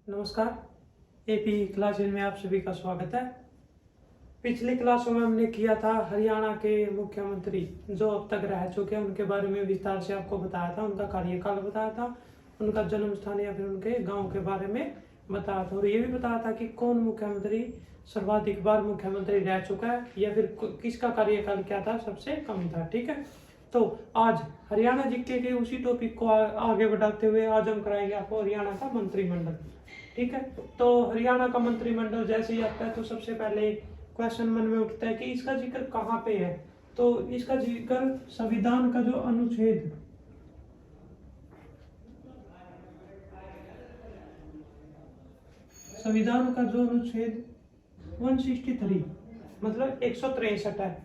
नमस्कार। AP class में आप सभी का स्वागत है। पिछली क्लासों में हमने किया था हरियाणा के मुख्यमंत्री जो अब तक रह चुके हैं उनके बारे में विस्तार से आपको बताया था, उनका कार्यकाल बताया था, उनका जन्म स्थान या फिर उनके गांव के बारे में बताया था और ये भी बताया था कि कौन मुख्यमंत्री सर्वाधिक बार मुख्यमंत्री रह चुका है या फिर किसका कार्यकाल क्या था, सबसे कम था। ठीक है, तो आज हरियाणा जीके के उसी टॉपिक को आगे बढ़ाते हुए आज हम कराएंगे आपको हरियाणा का मंत्रिमंडल। ठीक है, तो हरियाणा का मंत्रिमंडल जैसे ही आता है तो सबसे पहले क्वेश्चन मन में उठता है कि इसका जिक्र कहाँ पे है। तो इसका जिक्र संविधान का जो अनुच्छेद संविधान का जो अनुच्छेद 163 मतलब 163 है,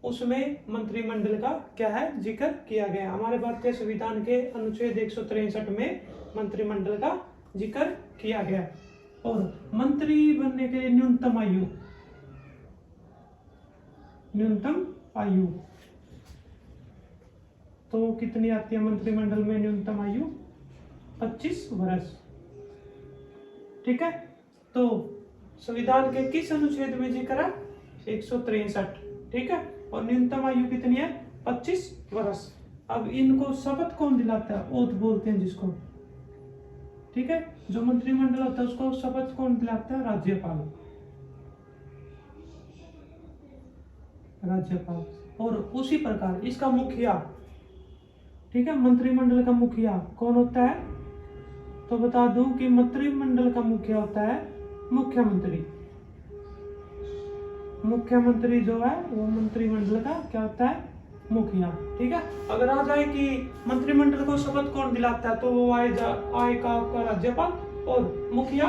उसमें मंत्रिमंडल का क्या है जिक्र किया गया। हमारे भारतीय संविधान के अनुच्छेद 163 में मंत्रिमंडल का जिक्र किया गया। और मंत्री बनने के लिए न्यूनतम आयु तो कितनी आती है मंत्रिमंडल में? न्यूनतम आयु 25 वर्ष। ठीक है, तो संविधान के किस अनुच्छेद में जिक्र है? 163। ठीक है, और न्यूनतम आयु कितनी है? 25 वर्ष। अब इनको शपथ कौन दिलाता है? ओथ बोलते हैं जिसको। ठीक है, जो मंत्रिमंडल होता है उसको शपथ कौन दिलाता है? राज्यपाल। और उसी प्रकार इसका मुखिया, ठीक है, मंत्रिमंडल का मुखिया कौन होता है? तो बता दूं कि मंत्रिमंडल का मुखिया होता है मुख्यमंत्री। मुख्यमंत्री जो है वो मंत्रिमंडल का क्या होता है? मुखिया। ठीक है, अगर आ जाए कि मंत्रिमंडल को शपथ कौन दिलाता है तो वो आएगा आपका राज्यपाल और मुखिया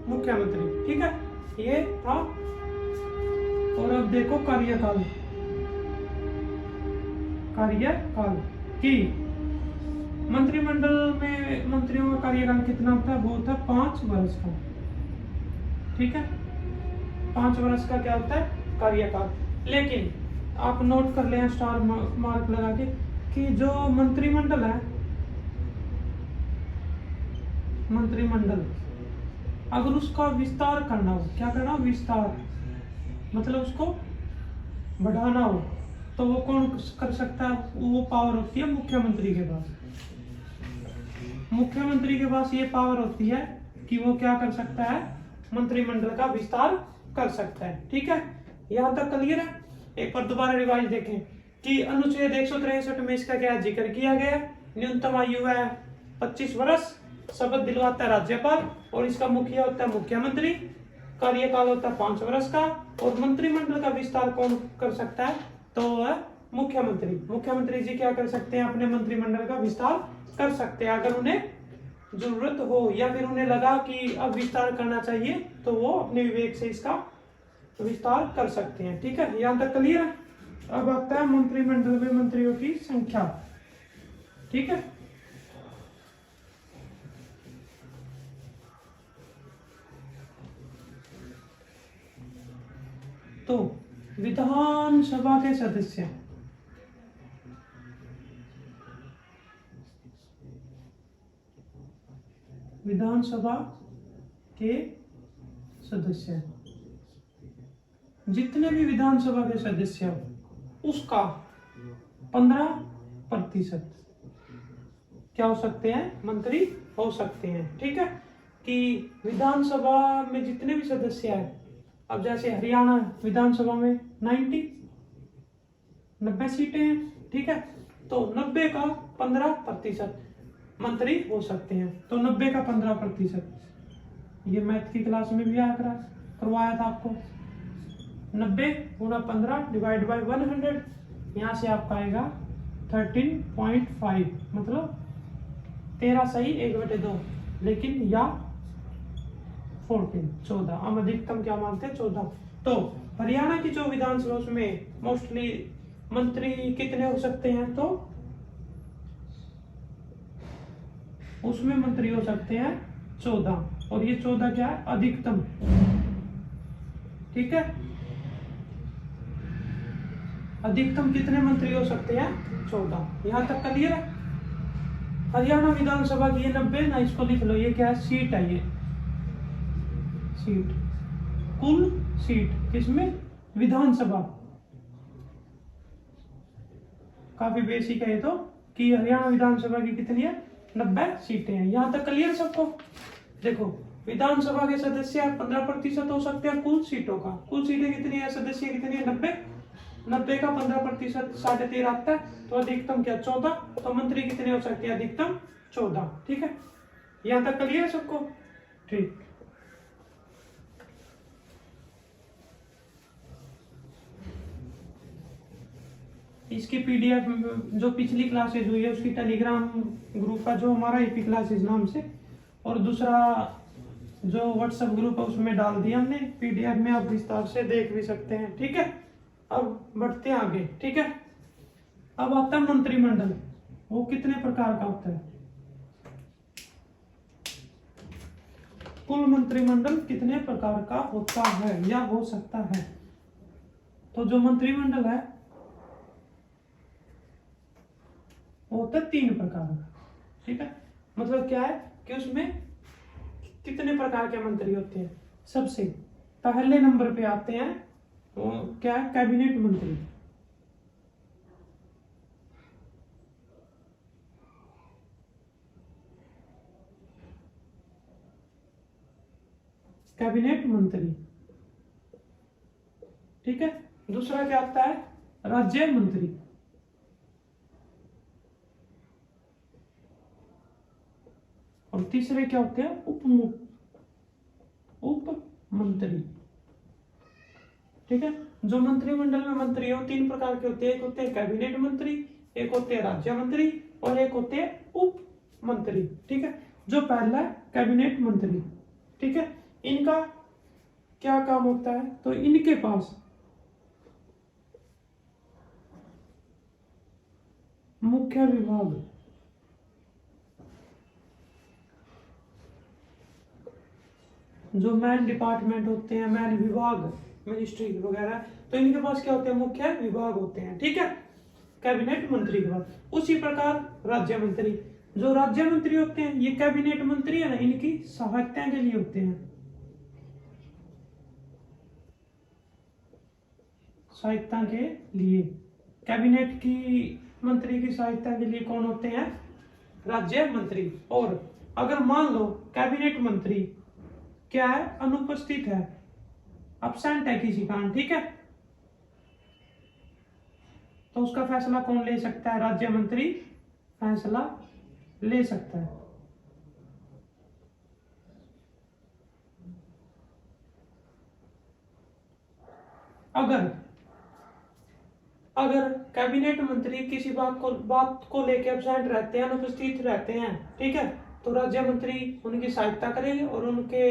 मुख्यमंत्री। ठीक है, ये था। और अब देखो कार्यकाल की मंत्रिमंडल में मंत्रियों का कार्यकाल कितना होता है? वो होता है 5 वर्ष का। ठीक है, 5 वर्ष का क्या होता है? कार्यकाल। लेकिन आप नोट कर लें स्टार मार्क लगा के कि जो मंत्रिमंडल है, मंत्रिमंडल अगर उसका विस्तार करना हो, क्या करना हो? विस्तार मतलब उसको बढ़ाना हो तो वो कौन कर सकता है? वो पावर होती है मुख्यमंत्री के पास। मुख्यमंत्री के पास ये पावर होती है कि वो क्या कर सकता है? मंत्रिमंडल का विस्तार कर सकता है। ठीक है, यहाँ तक क्लियर है? एक बार दोबारा रिवाइज देखें कि अनुच्छेद 163 में इसका क्या जिक्र किया गया? न्यूनतम आयु है 25 वर्ष, शपथ दिलवाता है राज्यपाल और इसका मुखिया होता है मुख्यमंत्री, कार्यकाल होता है 5 वर्ष का और मंत्रिमंडल का विस्तार कौन कर सकता है? तो वह मुख्यमंत्री। मुख्यमंत्री जी क्या कर सकते हैं? अपने मंत्रिमंडल का विस्तार कर सकते हैं। अगर उन्हें जरूरत हो या फिर उन्हें लगा कि अब विस्तार करना चाहिए तो वो अपने विवेक से इसका विस्तार कर सकते हैं। ठीक है, यहाँ तक क्लियर है? अब आता है मंत्रिमंडल में मंत्रियों की संख्या। ठीक है, तो विधानसभा के सदस्य जितने भी विधानसभा के सदस्य हो उसका 15% क्या हो सकते हैं? मंत्री हो सकते हैं। ठीक है, कि विधानसभा में जितने भी सदस्य हैं, अब जैसे हरियाणा विधानसभा में 90 सीटें हैं। ठीक है, तो 90 का 15% मंत्री हो सकते हैं। तो 90 का 15%, ये मैथ की क्लास में भी करवाया था आपको। 90 गुणा 15 डिवाइड बाय 100, यहाँ से आपका आएगा 13.5 मतलब 13 सही 1/2, लेकिन या 14 हम अधिकतम क्या मानते हैं? 14। तो हरियाणा की जो विधानसभा उसमें मोस्टली मंत्री कितने हो सकते हैं? तो उसमें मंत्री हो सकते हैं 14 और ये 14 क्या है? अधिकतम। ठीक है, अधिकतम कितने मंत्री हो सकते हैं? 14। यहाँ तक क्लियर है? हरियाणा विधानसभा की ये 90 ना, इसको लिख लो, ये क्या है? सीट है। सीट, कुल सीट किसमें, विधानसभा। काफी बेसिक है तो, कि हरियाणा विधानसभा की कितनी है, 90 सीटें हैं। यहाँ तक क्लियर सबको। देखो विधानसभा के सदस्य 15% हो सकते हैं कुल सीटों का। कुल सीटें कितनी है, सदस्य कितनी है, 90। 90 का 15% 13.5 आता है, तो अधिकतम क्या, 14। तो मंत्री कितने हो सकते हैं, अधिकतम 14। ठीक है, यहाँ तक क्लियर सबको। ठीक, इसकी पीडीएफ जो पिछली क्लासेज हुई है उसकी टेलीग्राम ग्रुप का, जो हमारा एपी क्लासेज नाम से, और दूसरा जो व्हाट्सएप ग्रुप है उसमें डाल दिया हमने पीडीएफ में, आप विस्तार से देख भी सकते हैं। ठीक है, अब बढ़ते हैं आगे। ठीक है, अब आता है मंत्रिमंडल। वो कितने प्रकार का होता है, कुल मंत्रिमंडल कितने प्रकार का होता है या हो सकता है। तो जो मंत्रिमंडल है वो होता है 3 प्रकार का। ठीक है, मतलब क्या है कि उसमें कितने प्रकार के मंत्री होते हैं। सबसे पहले नंबर पे आते हैं वो क्या है, कैबिनेट मंत्री। कैबिनेट मंत्री। ठीक है, दूसरा क्या आता है, राज्य मंत्री। और तीसरे क्या होते हैं, उप मंत्री। ठीक है, जो मंत्रिमंडल में मंत्री हो 3 प्रकार के होते हैं। एक होते हैं कैबिनेट मंत्री, एक होते हैं राज्य मंत्री, और एक होते हैं उप मंत्री। ठीक है, जो पहला है कैबिनेट मंत्री। ठीक है, इनका क्या काम होता है, तो इनके पास मुख्य विभाग, जो मैन डिपार्टमेंट होते हैं, मैन विभाग, मिनिस्ट्री वगैरह, तो इनके पास क्या होते हैं, मुख्य विभाग होते हैं। ठीक है, कैबिनेट मंत्री के बाद। उसी प्रकार राज्य मंत्री, जो राज्य मंत्री होते हैं ये कैबिनेट मंत्री है ना, इनकी सहायता के लिए होते हैं। सहायता के लिए, कैबिनेट की मंत्री की सहायता के लिए कौन होते हैं, राज्य मंत्री। और अगर मान लो कैबिनेट मंत्री क्या है, अनुपस्थित है, अब्सेंट है किसी कारण, ठीक है, तो उसका फैसला कौन ले सकता है, राज्य मंत्री फैसला ले सकता है। अगर कैबिनेट मंत्री किसी बात को लेकर एब्सेंट रहते हैं, अनुपस्थित रहते हैं, ठीक है, तो राज्य मंत्री उनकी सहायता करेंगे और उनके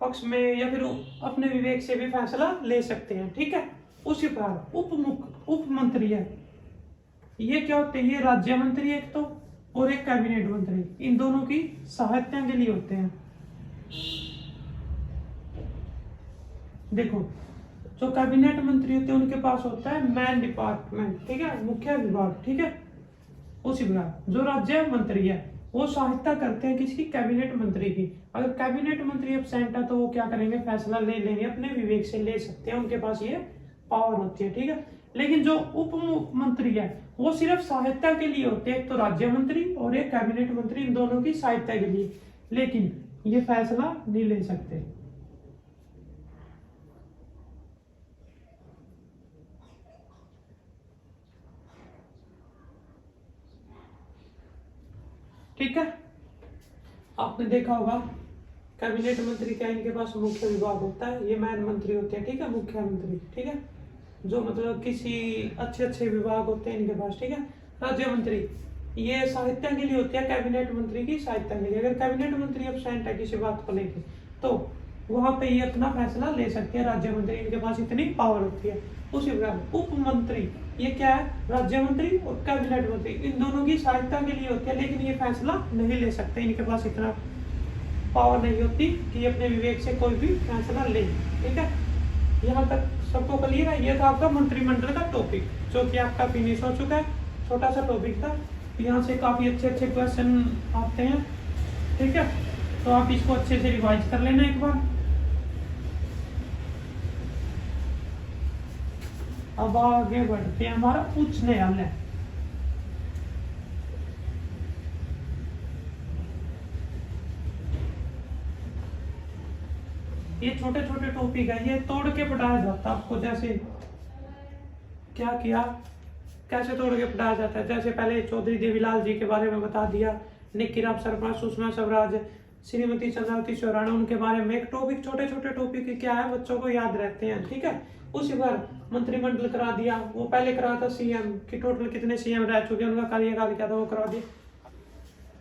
पक्ष में या फिर अपने विवेक से भी फैसला ले सकते हैं। ठीक है, उसी प्रकार उप मंत्री है, ये क्या होते हैं, ये राज्य मंत्री एक तो और एक कैबिनेट मंत्री, इन दोनों की सहायता के लिए होते हैं। देखो जो कैबिनेट मंत्री होते हैं उनके पास होता है मैन डिपार्टमेंट, ठीक है, मुख्य विभाग। ठीक है, उसी प्रकार जो राज्य मंत्री है वो सहायता करते हैं किसकी, कैबिनेट मंत्री की। अगर कैबिनेट मंत्री एब्सेंट है तो वो क्या करेंगे, फैसला ले लेंगे, अपने विवेक से ले सकते हैं, उनके पास ये पावर होती है। ठीक है, लेकिन जो उप मंत्री है वो सिर्फ सहायता के लिए होते हैं, एक तो राज्य मंत्री और एक कैबिनेट मंत्री, इन दोनों की सहायता के लिए, लेकिन ये फैसला नहीं ले सकते। ठीक है, आपने देखा होगा कैबिनेट मंत्री क्या, इनके पास मुख्य विभाग होता है, ये मैन मंत्री होते हैं, ठीक है, मुख्यमंत्री। ठीक है, जो मतलब किसी अच्छे विभाग होते हैं इनके पास। ठीक है, राज्य मंत्री ये सहायता के लिए होते हैं, कैबिनेट मंत्री की सहायता के लिए। अगर कैबिनेट मंत्री एब्सेंट है किसी बात को लेकर तो वहां पे ये अपना फैसला ले सकते हैं राज्य मंत्री, इनके पास इतनी पावर होती है। उसी प्रकार उप मंत्री ये क्या है, राज्य मंत्री और कैबिनेट मंत्री, इन दोनों की सहायता के लिए होते हैं, लेकिन ये फैसला नहीं ले सकते, इनके पास इतना पावर नहीं होती कि अपने विवेक से कोई भी फैसला ले। ठीक है, यहाँ तक सबको क्लियर है। ये था आपका मंत्रिमंडल का टॉपिक, जो कि आपका फिनिश हो चुका है। छोटा सा टॉपिक था, यहाँ से काफी अच्छे क्वेश्चन आते हैं। ठीक है, तो आप इसको अच्छे से रिवाइज कर लेना एक बार। अब आगे बढ़ते हैं हमारा उच्च न्यायालय। ये छोटे छोटे टॉपिक है, ये तोड़ के पढ़ाया जाता है आपको। जैसे क्या किया, कैसे तोड़ के पढ़ाया जाता है, जैसे पहले चौधरी देवीलाल जी के बारे में बता दिया, निक्कीराम सरपंच, सुषमा स्वराज, श्रीमती चंद्रावती स्वराणा, उनके बारे में एक टॉपिक, छोटे छोटे टॉपिक क्या है बच्चों को याद रहते हैं, ठीक है। उसी बार मंत्रिमंडल करा दिया, वो पहले करा था सीएम कि टोटल कितने सीएम रह चुके हैं, उनका कार्यकाल क्या था, वो करा दिया।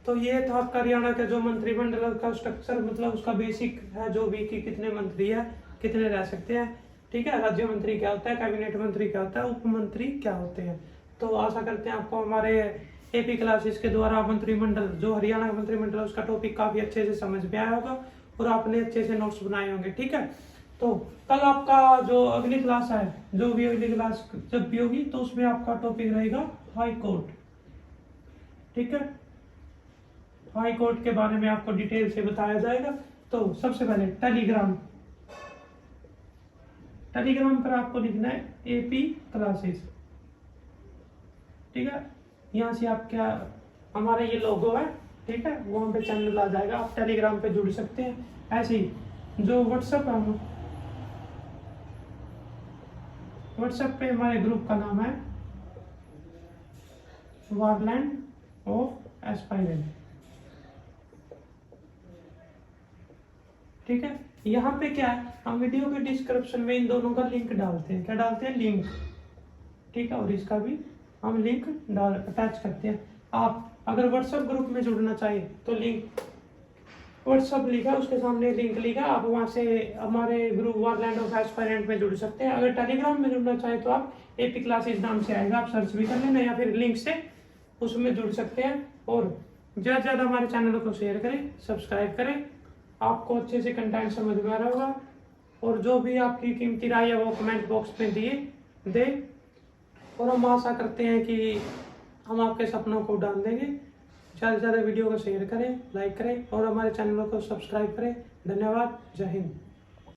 तो ये था आपका हरियाणा का जो मंत्रिमंडल का स्ट्रक्चर, मतलब उसका बेसिक है जो भी कि कितने मंत्री है, कितने रह सकते हैं, ठीक है। राज्य मंत्री क्या होता है, कैबिनेट मंत्री क्या होता है, उप मंत्री क्या होते हैं। तो आशा करते हैं आपको हमारे एपी क्लासेस के द्वारा मंत्रिमंडल, जो हरियाणा का मंत्रिमंडल, उसका टॉपिक काफी अच्छे से समझ में आया होगा और आपने अच्छे से नोट्स बनाए होंगे, ठीक है। तो कल आपका जो अगली क्लास है, जो भी अगली क्लास जब भी होगी, तो उसमें आपका टॉपिक रहेगा हाई कोर्ट, ठीक है। हाई कोर्ट के बारे में आपको डिटेल से बताया जाएगा। तो सबसे पहले टेलीग्राम, टेलीग्राम पर आपको लिखना है एपी क्लासेस, ठीक है। यहाँ से आप क्या, हमारा ये लोगो है, ठीक है, वहाँ पे चैनल आ जाएगा, आप टेलीग्राम पे जुड़ सकते हैं। ऐसे ही जो व्हाट्सएप है, व्हाट्सएप पे हमारे ग्रुप का नाम है वारलैंड ऑफ एस्पायरेंट, ठीक है। यहाँ पे क्या है, हम वीडियो के डिस्क्रिप्शन में इन दोनों का लिंक डालते हैं, क्या डालते हैं, लिंक, ठीक है। और इसका भी हम लिंक डाल अटैच करते हैं। आप अगर व्हाट्सएप ग्रुप में जुड़ना चाहिए तो लिंक, व्हाट्सएप लिखा उसके सामने लिंक लिखा, आप वहाँ से हमारे ग्रुप वारलैंड ऑफ एस्पायरेंट में जुड़ सकते हैं। अगर टेलीग्राम में जुड़ना चाहे तो आप एपी क्लासेस नाम से आएगा, आप सर्च भी कर लेना, या फिर लिंक से उसमें जुड़ सकते हैं। और ज़्यादा से ज़्यादा हमारे चैनल को शेयर करें, सब्सक्राइब करें, आपको अच्छे से कंटेंट समझ में आ रहा होगा। और जो भी आपकी कीमती राय है वो कमेंट बॉक्स में दे। और हम आशा करते हैं कि हम आपके सपनों को उड़ान देंगे। ज़्यादा से ज़्यादा वीडियो को शेयर करें, लाइक करें और हमारे चैनल को सब्सक्राइब करें। धन्यवाद, जय हिंद।